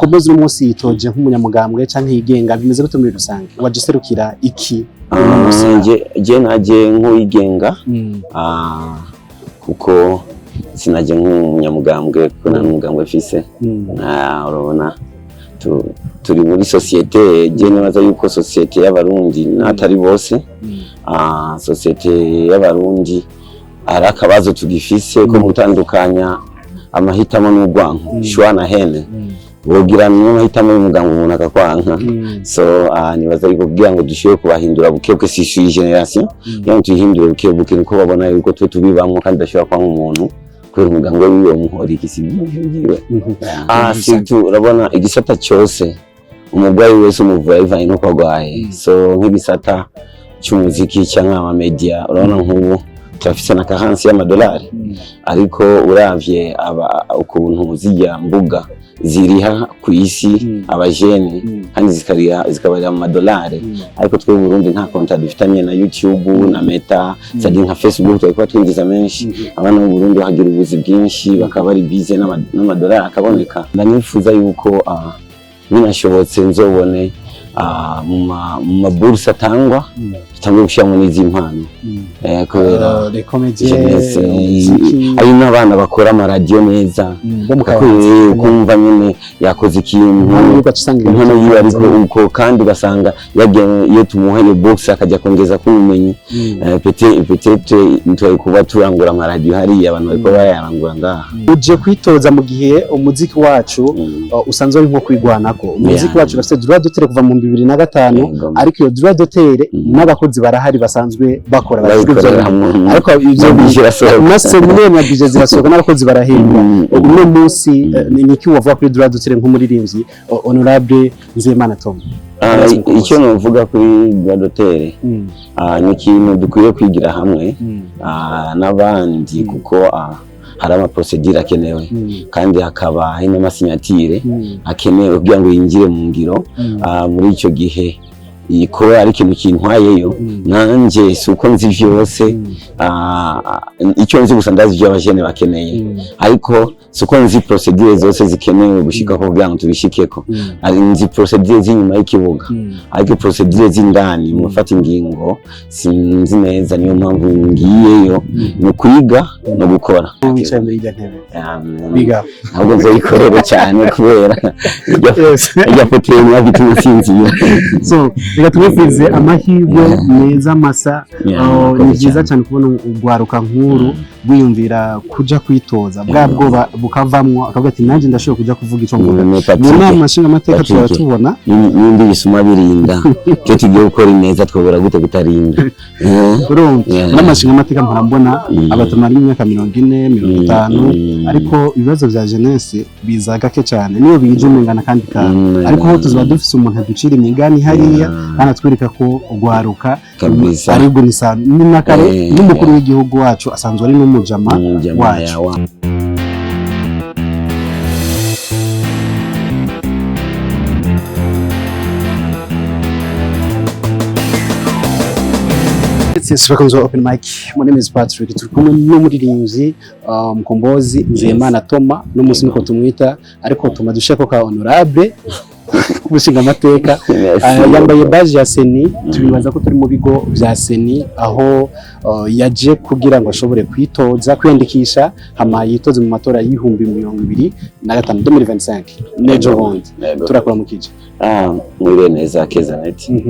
Mkombozi n'umunsi yitoje nk'umunyamugambwe canke yigenga bimeze gute muri rusange wagiserukira iki je naje nk'uyigenga kuko sinaje nk'umunyamugambwe kuko nta mugambwe mfise urabona turi muri societe je nibaza yuko societe y'abarundi natari bose societe y'abarundi ari akabazo tugifise ko gutandukanya amahitamo n'urwanko shwa na hene bogira n'amahitamo y'umugambwe umuntu akakwanka so nibaza yuko kugira ngo dushiye kubahindura buke si generation yo tuyihindure buke nuko babona yuko twe tubibamwe kandi dashobora kwa umuntu kubera umugambwe wiwe muhori kisibiwe situ urabona igisata cyose umugwayi wese umuvuye ivanye no kwagwaye so nk'igisata cy'umuziki cyangwa ama media urabona nk'ubu turafise na karansi y'amadolari ariko uravye ukuntu zijya mbuga ziriha ku isi abajene kandi zikabarira mu madolari ariko twe Burundi nta konta dufitanye na YouTube na Meta zadi nka Facebook twari twinjiza menshi abana mu Burundi hagira ubuzi bwinshi bakaba ari bize n'amadolari akaboneka ndanifuza yuko binashobotse nzobone mu mabursa atangwa tutangwe gushyiramo n'izimpano kubera ari n'abana bakora amaradiyo neza kumva nyine yakoze ikintu impano yiwe ariko uko kandi ugasanga iyo tumuha iyo box akajya kongeza k'ubumenyi peut-être ntitwari kuba turangura amaradiyo hariya abantu bariko bayarangura ngaha uje kwitoza mu gihe umuziki wacu usanzwe ari nko kwigwanako umuziki wacu urafite droit d'auteur kuva mu 2005 ariko iyo droit d'auteur n'abakozi barahari basanzwe bakora ariko ivyo naserukiye na DJ zirasohoka n'abakozi barahembwa uno munsi niki wavuga kuri droit d'auteur nk'umuririmbyi honorable Nzeyimana Tom icyo novuga kuri droit d'auteur ni ikintu dukwiye kwigira hamwe n'abandi kuko hari ama procedure akenewe kandi hakaba hari n'amasinyatire akenewe kugira ngo yinjire mu ngiro muri icyo gihe ko ari ikintu kintwayeyo nanje suko nzi vyose icyo nzi gusa ndazi ivyo abajene bakeneye ariko suko nzi procedure zose zikenewe gushika ko kugira ngo tubishikeko ari nzi procedure z'inyuma y'ikibuga ariko procedure z'indani mu gufata ingingo sinzi neza niyo mpamvu ngiyeyo no kwiga no gukora biga ahubwo nzoyikorera cyane kubera ijya potenya bituma sinziye so reka tubifurize amahirwe meza masa ni byiza cyane kubona ugwaruka nkuru bwiyumvira kuja kwitoza bwa bwoba bukavamwo akavuga ati nanjye ndashobora kuja kuvuga ico mvuga mu nama nshingamateka turatubona n'indi bisuma birinda cyo tugiye gukora ineza twobora gute gutarinda n'amashingamateka mparambona abatamara imyaka 40 50 ariko ibibazo vya jeunesse biza gake cyane niyo bijumengana kandi ariko aho tuzoba dufise umuntu aducira imigani hariya anatwereka ko ugwaruka ari gunisa n'inakare n'umukuru w'igihugu wacu asanzwe ari n'umujama wacu Yes, welcome to Open Mic. My name is Patrick. Turi kumwe n'umuririmbyi Mkombozi Nzeyimana Toma n'umunsi niko tumwita ariko tuma dusheko ka honorable nk'umushingamateka yambaye baje ya seni tubibaza ko turi mu bigo vya seni aho yaje kugira ngo ashobore kwitoza kwiyandikisha hama yitoze mu matora y'ibihumbi 2025 nejo bundi turakora mu kije mwire neza keza neti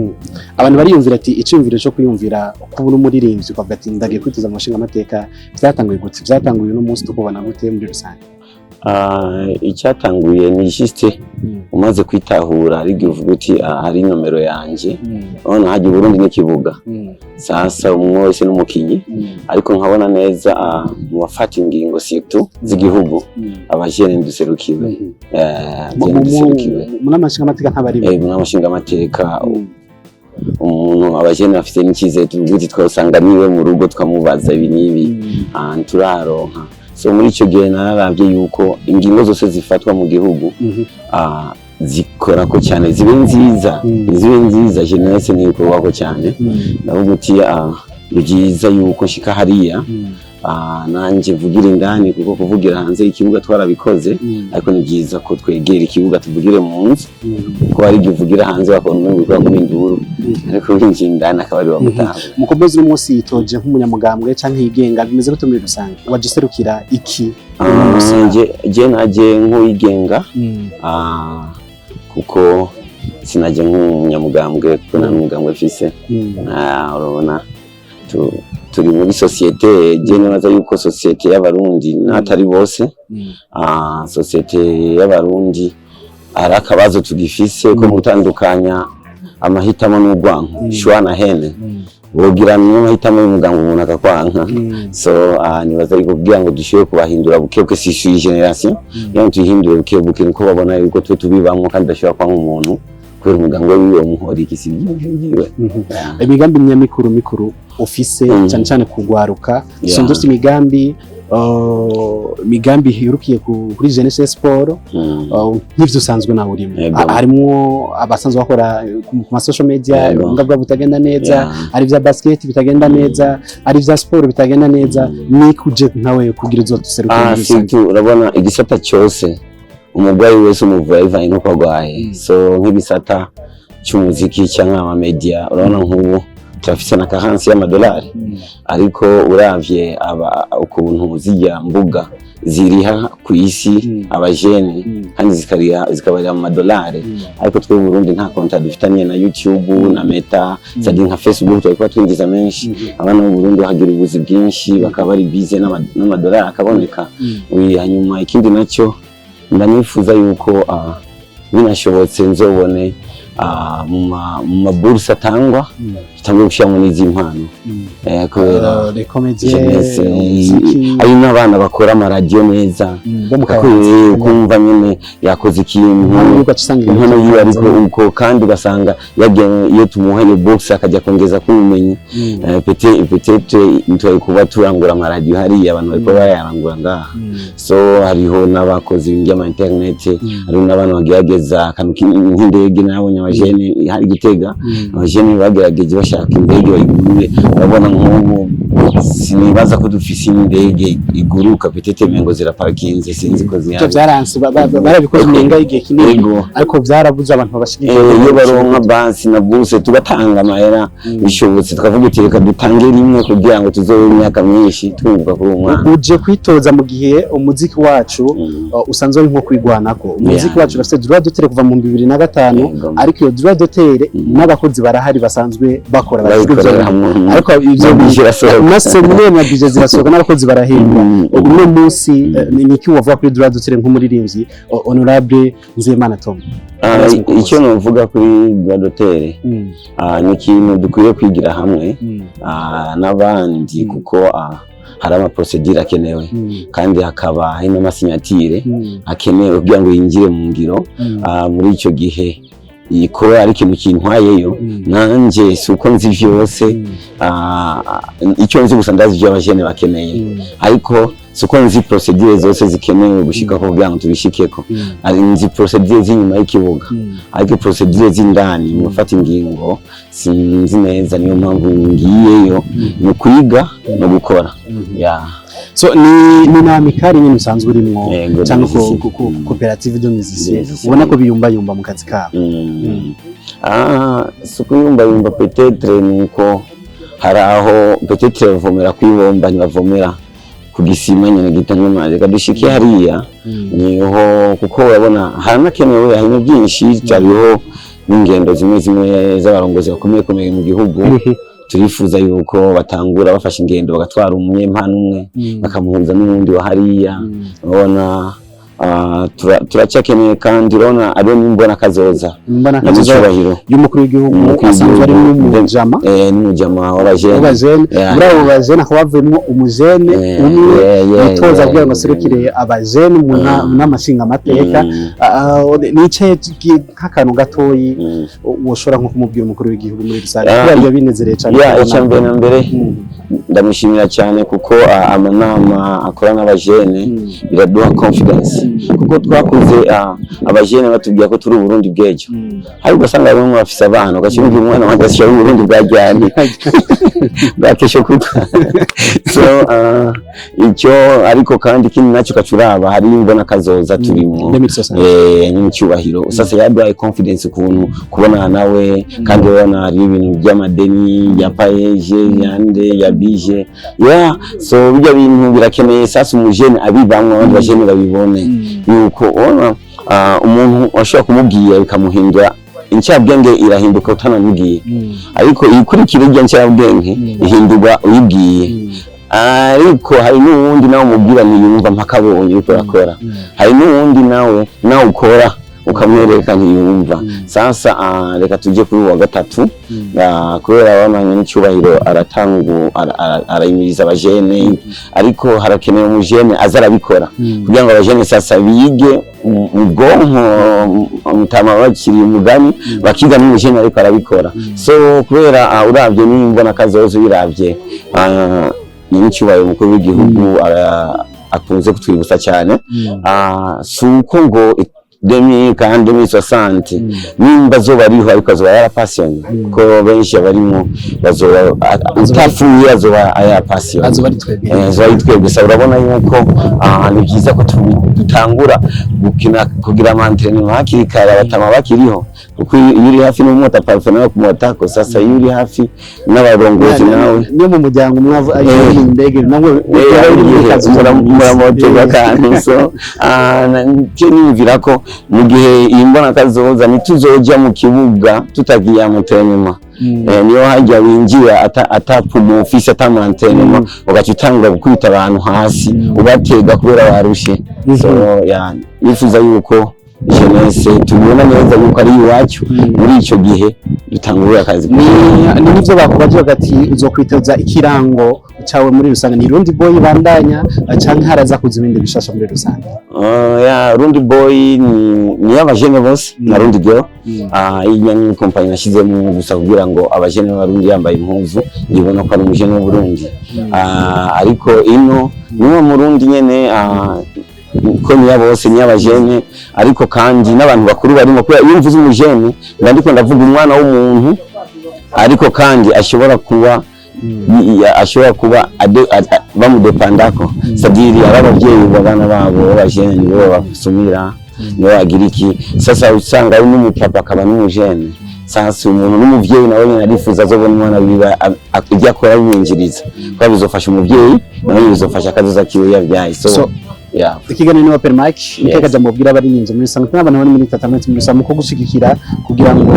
abantu bariyumvira ati iciyumviro cyo kwiyumvira kubura umuririmbyi ukavuga ati ndagiye kwitoza mu mashingamateka byatanguye gute byatanguye no munsi tukubona gute muri rusange icyatanguye ni juste umaze kwitahura ari uvuga uti hari nomero yanje none haje Burundi n'ikibuga sasa umwe wese n'umukinyi ariko nkabona neza mu bafata ingingo situ z'igihugu abajene duserukiwe muri amashingamateka ntabari muri amashingamateka umuntu abajene bafite n'ikize tuvuga twasanga niwe mu rugo twamubaza ibi nibi turaronka so muri icyo gihe nararavye yuko ingingo zose zifatwa mu gihugu zikora ko cyane zibe nziza jeunesse ni ko cyane ndavuga uti byiza yuko shika hariya nanje vugira indani kuko kuvugira hanze ikibuga twarabikoze ariko ni byiza ko twegera ikibuga tuvugire mu nzu ko ari givugira hanze bakona n'ubwo kubinduru ariko winjye indani akaba ari wa mutaha. Mkombozi n'umunsi yitoje nk'umunyamugambwe canke yigenga bimeze gute muri rusange wagiserukira iki? Je naje nk'uyigenga kuko sinaje nk'umunyamugambwe kuko nta mugambwe mfise. Urabona turi muri societe, je nibaza yuko societe y'abarundi n'atari bose societe y'abarundi ari akabazo tugifise ko gutandukanya amahitamo n'urwanko shwana hene bogira n'amahitamo y'umugambwe umuntu akakwanka. So nibaza yuko kugira ngo dushoboye kubahindura buke si generation yo tuyihindure buke niko babona yuko twe tubibamwe kandi dashobora kwanga umuntu kubera umugambwe wiwe muhori ikisigiwe. Imigambi mikuru ufise cyane cyane kugwaruka sindose migambi hirukiye kuri Jeunesse Sport nk'ivyo usanzwe nawe urimo harimo abasanzwe bakora ku ma social media ngabwa butagenda neza ari vya basket bitagenda neza ari vya sport bitagenda neza ni kuje nkawe kugira izo tuserukira urabona igisata cyose umugwayi wese umuvuye ivanye no kwagwaye. So nk'ibisata cy'umuziki cyangwa ama media urabona nk'ubu turafise na kahansi y'amadolari ariko uravye ukuntu zijya mbuga ziriha ku isi abajene kandi zikabarira mu madolari ariko twe mu Burundi nta konta dufitanye na YouTube na Meta zadi nka Facebook twari twinjiza menshi abana mu Burundi hagira ubuzi bwinshi bakaba bari bize n'amadolari akaboneka. Hanyuma ikindi nacyo ndanifuza yuko binashobotse nzobone mu mabursi atangwa tutangwe gushiramo n'izi impano kubera ari n'abana bakora amaradiyo neza kumva nyine yakoze ikintu impano yiwe ariko uko kandi ugasanga iyo tumuha iyo box akajya kongeza kubumenyi peut-être ntoye kuba turangura amaradiyo hari abantu bariko bayarangura ngaha. So hariho n'abakoze ibintu internet hari n'abantu bagerageza akantu nk'indege nabonye abajene hari Gitega abajene bagerageje bashaka indege bayiguruye. Urabona nk'ubu sinibaza ko dufise indege iguruka peut-être mengo ziraparkinze sinzi ko zihari byaranse barabikoze menga igihe kinini ariko byarabuze abantu babashigikira iyo baronka basi na buse tugatanga amahera bishobotse tukavuga uti reka dutange rimwe kugira ngo tuzobe imyaka myinshi twumva ko umwana uje kwitoza mu gihe umuziki wacu usanzwe nko kwigwanako. Umuziki wacu rafite droit d'auteur kuva mu 2005 ariko iyo droit d'auteur n'abakozi barahari basanzwe bakora ariko ivyo naserukiye na DJ zirasohoka n'abakozi barahembwa. Uno munsi ni iki wavuga kuri droit d'auteur nk'umuririmbyi honorable Nzeyimana Tom? Icyo novuga kuri droit d'auteur ni ikintu dukwiye kwigira hamwe n'abandi kuko hari ama procedure akenewe kandi hakaba hari n'amasinyatire akenewe kugira ngo yinjire mu ngiro. Muri icyo gihe ko ari ikintu kintwayeyo nanje suko nzi vyose icyo nzi gusa ndazi ivyo abajene bakeneye ariko suko nzi procedure zose zikenewe gushika ko kugira ngo tubishikeko. Ari nzi procedure z'inyuma y'ikibuga ariko procedure z'indani mu gufata ingingo sinzi neza, niyo mpamvu ngiyeyo no kwiga no gukora. So ni namikari nyine musanzwe urimo cyangwa cooperative de musiciens ubona ko biyumba mu kazi kabo? Suko yumba peut-être nuko haraho peut-être bavomera kwibomba ntibavomera kugisima nyene gitanga amazi kadushiki hariya niho kuko urabona haranakenewe harimo byinshi cyariho n'ingendo zimwe z'abarongozi bakomeye mu gihugu. Turifuza yuko batangura bafasha ingendo bagatwara umunyempano umwe bakamuhuza n'undi wa hariya. Urabona turacakeneye kandi urabona ariyo nimbona kazoza n'icubahiro y'umukuru w'igihugu asanzwe ari n'umujama n'umujama w'abajene muri abo bajene aho bavuyemo umujene umwe yitoza kugira ngo aserukire abajene mu n'amashingamateka. Nicaye nk'akantu gatoyi woshobora nko kumubwira umukuru w'igihugu muri rusange kuko binezereye cyane? Icyambere na mbere ndamushimira cyane kuko amanama akora n'abajene biraduha confidence kuko twakuze abajene batubwira ko turi Burundi bwejo ariko ugasanga bamwe bafise abana ugashyira umwana wagashyira Burundi bwajyanye bakesho kuko so icyo ariko kandi kindi nacyo kacuraba hari imbona kazoza turimo n'icyubahiro sasa yaduhaye confidence ukuntu kubona nawe kandi ubona hari ibintu by'amadeni ya paeje yande ya bije so bijya bintu birakeneye sasa umujene abibamwe abandi bajene babibone yuko umuntu washobora kumubwira bikamuhindura incabwenge irahinduka utanamubwiye ariko ikurikira iryo ncabwenge ihindurwa uyibwiye ariko hari n'uwundi nawe umubwira ntiyumva mpaka abonye uko akora hari n'uwundi nawe ukora ukamwereka ntiyumva sasa reka tujye kuri wa gatatu kubera abamanye n'icyubahiro arayimiriza abajene ariko harakeneye umujene azarabikora kugira ngo abajene sasa bige ubwonko mutama bakiri umugani bakiga n'umujene ariko arabikora so kubera uravye n'imbona kazozo biravye n'icyubahiro mukuru w'igihugu akunze kutwibutsa cyane suko ngo kandi 2060 nimba zoba ariho ariko azoba yarapassion ko benshi abarimo bazoba utafuye azoba ayapassion azoba twebwe gusa urabona yuko ni byiza ko dutangura gukina kugira amantraining hakiri kare abatama bakiriho kuko yuri hafi n'umota parfana ku motako sasa yuri hafi n'abarongozi nawe niyo mu muryango mwavu ari indege namwe muramotega kandi so nimvira ko mu gihe imbona kazoza nituzoja mu kibuga tutagiye mutenema niyo hajya winjira atapumu ofisi atamantenema ugacitanga gukubita abantu hasi ubatega kubera barushe so yifuza yuko jeunesse tubona neza yuko ari iwacu muri icyo gihe dutangurira akazi nivyo bakubaje bagati uzokwiteza ikirango cyawe muri rusange ni Rundi Boy bandanya canke haraza kuza ibindi bishasha muri rusange Rundi Boy ni abajene bose na Rundi Girl iyi company nashizemo gusa kugira ngo abajene b'abarundi yambaye impuzu yibona ko ari umujene w'Uburundi ariko ino niwo murundi nyene ko niya bose ni abajene ariko kandi n'abantu bakuru barimo kuba iyo mvuze umujene ndandiko ndavuga umwana w'umuntu ariko kandi ashobora kuba bamudepandako sadiri ababyeyi babana babo abajene nibo basumira nibo agira iki sasa usanga ari n'umupapa akaba n'umujene sasa umuntu n'umuvyeyi nawe nyine arifuza azobona umwana wiwe akujya akora bimwinjiriza kwa bizofasha umuvyeyi nawe bizofasha akazoza kiwe yavyaye so ikiganiro ni open mic iteka jambo bwira bari nyinzo muri sanzwe n'abantu bari muri 3 muri samu ko gushigikira kugira ngo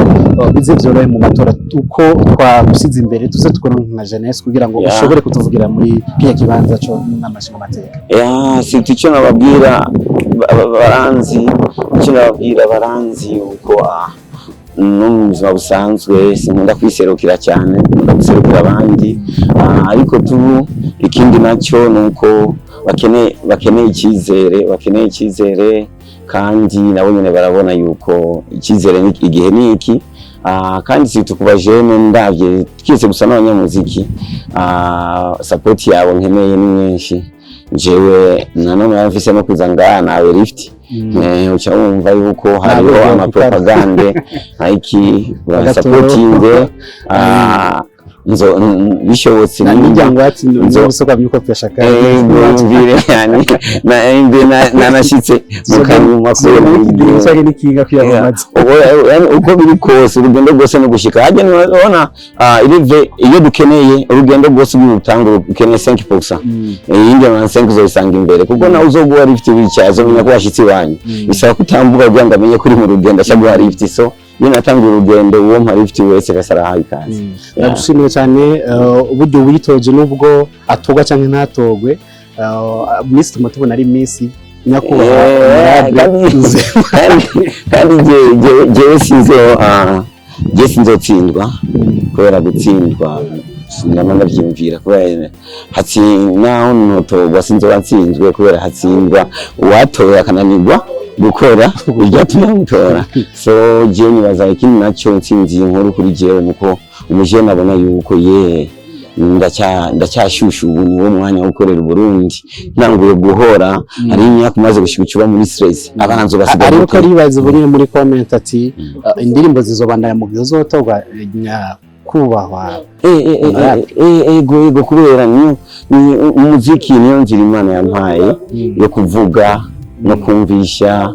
bize vyorohe mu matora uko twagusize imbere tuze tukora nka jeunesse kugira ngo ushobore kutuvugira muri kiya kibanza cyo n'amashingamateka sinti cyo nababwira baranzi uko n'ubuzima busanzwe sinkunda kwiserukira cyane nkunda guserukira abandi ariko ikindi nacyo nuko bakeneye icyizere kandi nabo nyine barabona yuko icyizere igihe niki kandi si tukubajene ndavye twese gusa n'abanyamuziki support yabo nkeneye ni nyinshi jewe nanone yafise no kuza ngaha nawe lift uca wumva yuko hariho amapropagande iki supportinge bishobotse n'ijyango ati nzosoka byuko twashaka mbire yani nanashitse mukanyuma ko n'ikinga kwiyamamaza uko biri kose urugendo rwose no gushika hajya nibona iyo dukeneye urugendo rwose rw'utangura ukeneye 5% iyindi na 5 uzosanga imbere kuko nawe uzoguha lift bicazo menya ko washitse wanyu bisaba kutambuka kugira ngo amenye kuri mu rugendo ashaka lift so natanga urugendo uwo mpari ufite wese gasarahaye kazi ndagushimiye cyane uburyo witoje nubwo atogwa cyangwa ntatogwe Miss Matubona ari Miss nyakubahwa kandi je sinzotsindwa kubera gutsindwa sinamana byimvira kubera naho ntotogwa sinzobatsinzwe kubera hatsindwa uwatoye akananirwa gukora bijyatuma gutora so je nibaza ikindi nacyo nsinzi inkuru kuri jewe nuko umujene abona yuko ndacyashusha ubu niwo mwanya wo gukorera Burundi ntanguye guhora ari imyaka maze gushikira muri stress abanzo basigaye ariko aribaza buri muri comment ati indirimbo zizobandanya mu gihe uzotorwa kubahwa ego kubera ni umuziki niyo nzira Imana yampaye yo kuvuga no kumvisha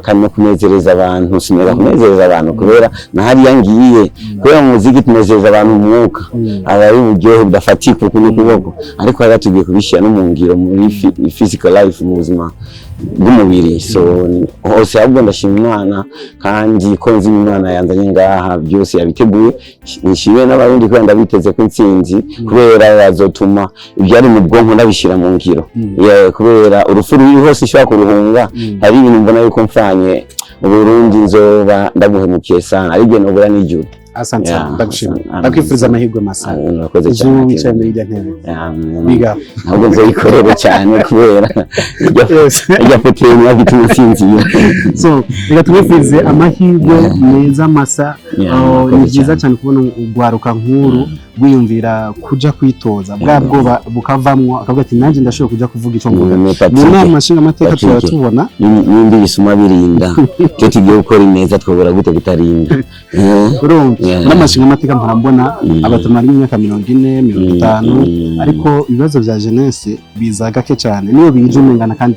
kandi no kunezereza abantu sinera kunezereza abantu kubera nahari yangiye kubera muziki tunezereza abantu umwuka ari uburyohe budafatika kuno kuboko ariko yaratugiye kubishya no mu ngiro muri physical life mu buzima bw'umubiri so hose ahubwo ndashima Imana kandi ko nzi Imana yanzanye ngaha byose yabiteguye nishimiye n'abarundi kwenda biteze ko intsinzi kubera yazotuma ibyari mu bwonko ndabishira mu ngiro kubera urufuru ruri hose ishaka kuruhunga hari ibintu mbona yuko mfanye mu Burundi nzoba ndaguhemukiye sana aribyo nobura n'ijuru. Asante ndagushimira ndakwifuriza amahirwe masa urakoze cyane wicaye muri irya ntebe biga ntabwo nzoyikorera cyane kubera irya petero yafite intsinzi so reka tumwifurize amahirwe meza masa ni byiza cyane kubona ugwaruka nkuru gwiyumvira kuja kwitoza bwa bwoba bukavamwo akavuga ati nanjye ndashobora kuja kuvuga ico mvuga mu nama nshingamateka turatubona n'indi bisuma birinda cyo tugiye gukora imeza twobora gute gutarinda n'amashingamateka mpambona abatuma ari imyaka 40 50 ariko ibibazo vya jeunesse biza gake cyane niyo bije umengana kandi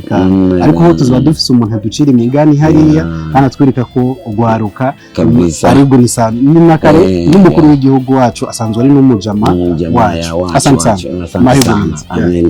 ariko ho tuzoba dufise umuntu aducira imigani hariya kandi atwereka ko ugwaruka ari gunisana n'inakare n'umukuru w'igihugu wacu asanzwe ari n'umujama wacu. Asante sana. Amen.